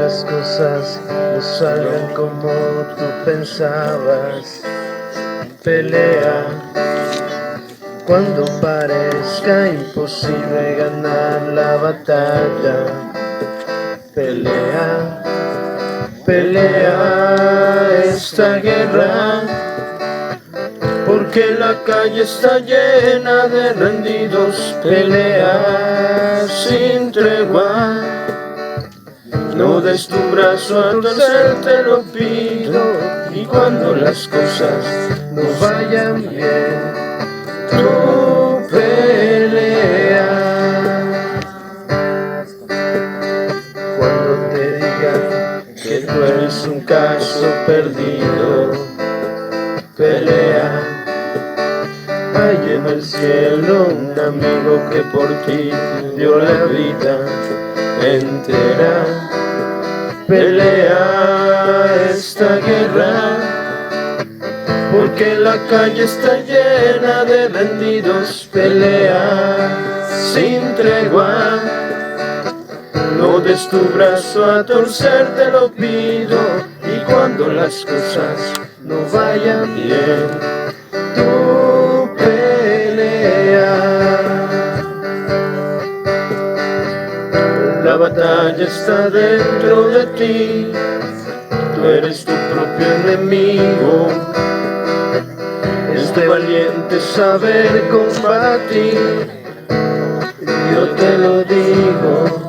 las cosas no salgan como tú pensabas. Pelea cuando parezca imposible ganar la batalla. Pelea, pelea esta guerra, porque la calle está llena de rendidos. Pelea sin tregua, no des tu brazo a torcer, te lo pido. Y cuando las cosas no vayan bien, tú pelea. Cuando te digan que tú eres un caso perdido, pelea. Hay en el cielo un amigo que por ti dio la vida entera. Pelea esta guerra, porque la calle está llena de rendidos. Pelea sin tregua, no des tu brazo a torcer, te lo pido. Y cuando las cosas no vayan bien, tú pelea. La batalla está dentro de ti, tú eres tu propio enemigo. Es de valiente saber combatir, yo te lo digo.